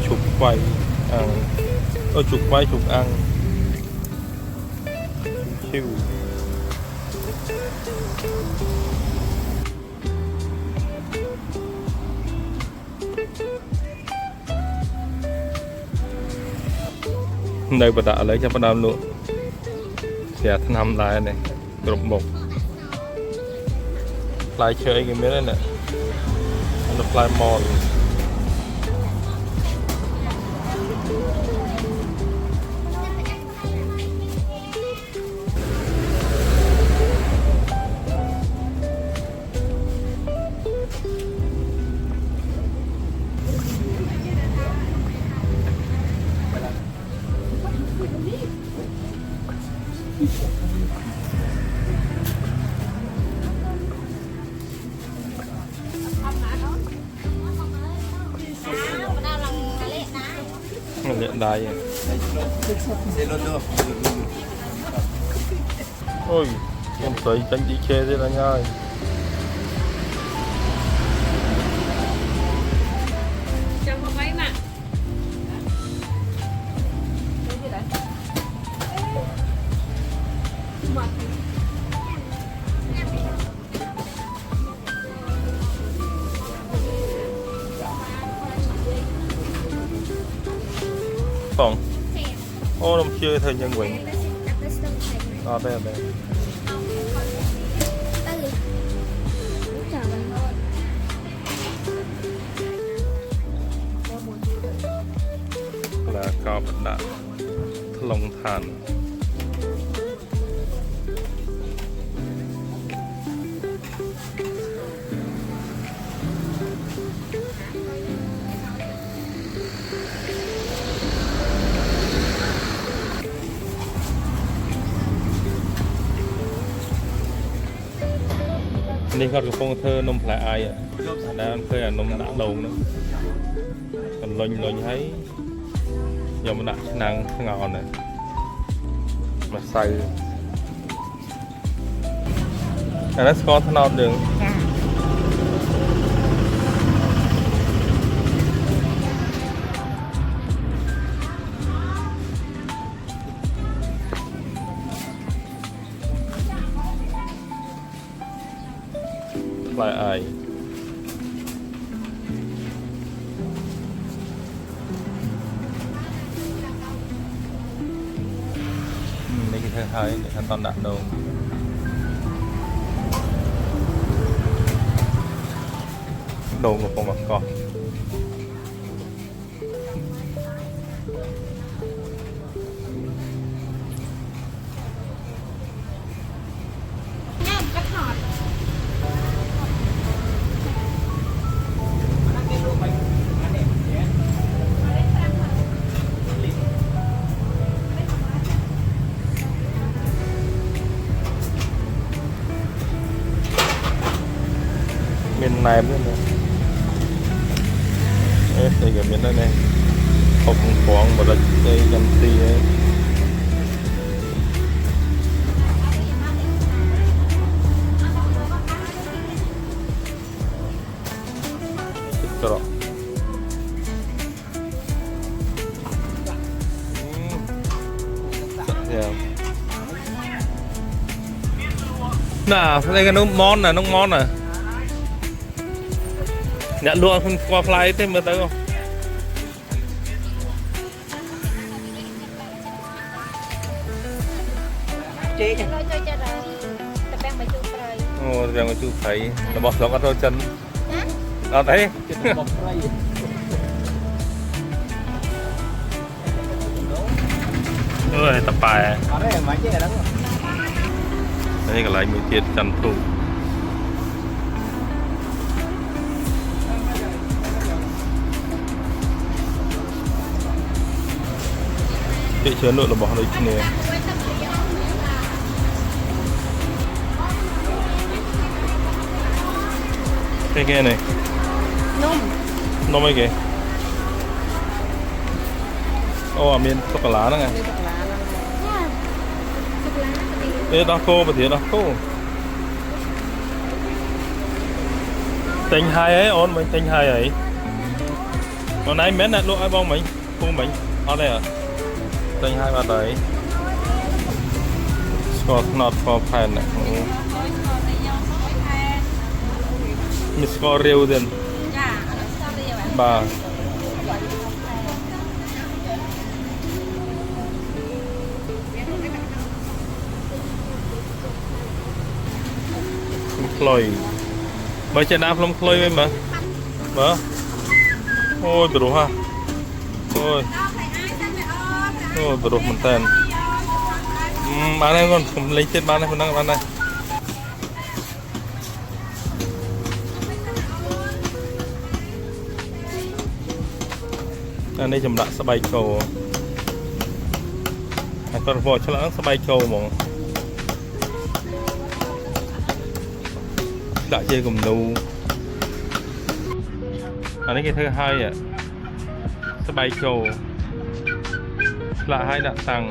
chụp quay chụp quay chụp ăn chiêu đây bà đã lấy cho bà đam luôn sẽ nằm lại này group một lại chơi cái miếng này nè nó fly mall hiện đại ôi em thấy tránh đi chê thế là nhai trong không mấy mà còn ô đồng chơi thời nhân quyền đây là cao bật đạn lồng thanนี่เขากำลังเธอนมแผลไออ่ะนะเคยนมหนักลงนะcòn lôi thấy giờ mình đặt năng ngon này mà xay nó có thân non đường lại ai mấy cái thứ hai để toàn đạn đồ một con mặt con miền Nam nữa nè, đây cái miền đây này, không khoáng mà là đây dầm ti ấy, nè, đây cái nước món nè, nhận luôn không qua fly thế mà tới không chế nhỉ Nói cho rồi tập đang bài chung rồi. Ồ, đang có chú thấy là bỏ gió con thôi chân. Đó thấy. bọc ray Ôi, tập bài. ở đây máy chế đó Đây cái lại 1 ទៀតចន្ទទូពាក្យច្រើនលក់របស់ដូចគ្នាគេនេះ Nôm. នំអីគេអូអត់មានសូកូឡាហ្នឹងហ៎ Dạ. Sô cô la. ទេដោះគោប្រធានដោះគោទិញហើយអីអូនមិញទិញហើយអីអូនឯងមែនណាលក់ឲ្យបងមិញពូមិញអត់ទេហ៎ទិញហើយបាត់ហើយស្ករត្នោតស្ករផែនណាមានស្កររាវទៀត Dạ. Sao bây giờ bạn? បាទខ្លុយបើចេះដាក់ផ្លុំខ្លុយវិញមើលមើលអូយព្រោះហ่ะអូយអូយព្រោះមែនតើបានហើយកូនខ្ញុំលេងទៀតបានហើយប៉ុណ្ណឹងបានហើយអានេះចម្លាក់ស្បែកគោហើយគាត់មកឆ្លាក់ស្បែកគោហ្មងដាក់ជាគំនូអានេះគេធ្វើឲ្យស្បែកគោឆ្លាក់ឲ្យដាក់តាំង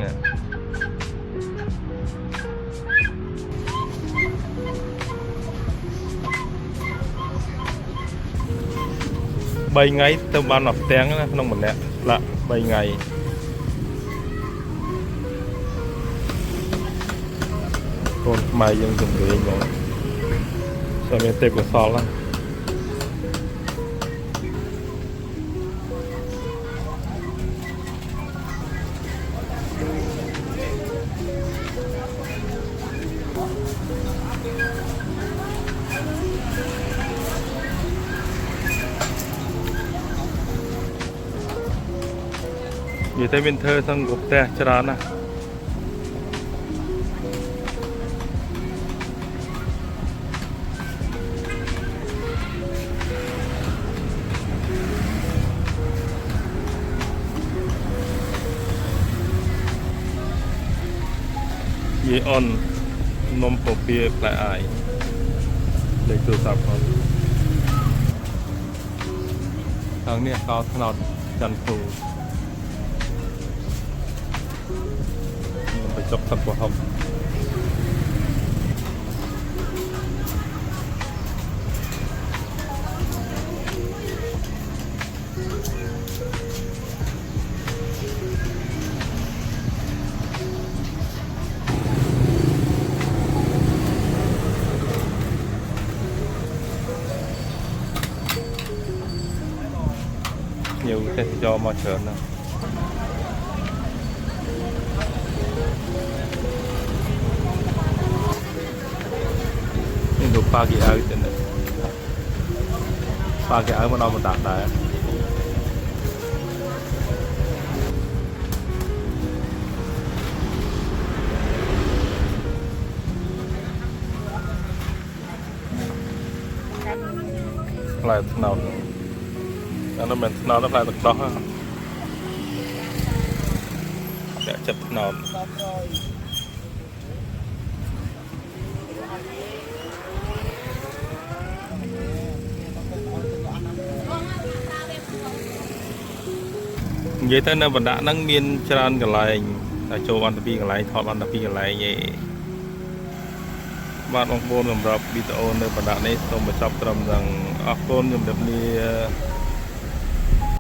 3 ថ្ងៃទៅបានមកផ្ទាំងណាក្នុងម្នាក់ឆ្លាក់3 ថ្ងៃកូនខ្មែរយើងជំនាញហ្មងតែមានទេពកោសលណានិយាយទៅមានធ្វើសង្កផ្ទះច្រើនណាស់យេអននំពពាផ្លែអាយលេខទូរស័ព្ទផងខាងនេះកោថ្នោតច័ន្ទពូបញ្ចុកទឹកប្រហុកnhiềuទេសចរមកច្រើនណាស់ดูปลากี่เอาจังเลยปลากี่เอามันเอามาตักได้ปลาสนาวอันนั้นเป็นสนาวแล้วปลาตะกร้อเดี๋ยวจับสนาวvậy tới nơi mình đã nâng miên tràn cái lại là cho ban tập cái lại thọt ban tập cái lại vậy ban ông bôn làm rập bị tao nơi mình đã này xong mà chọc trầm rằng ác bôn làm đập đi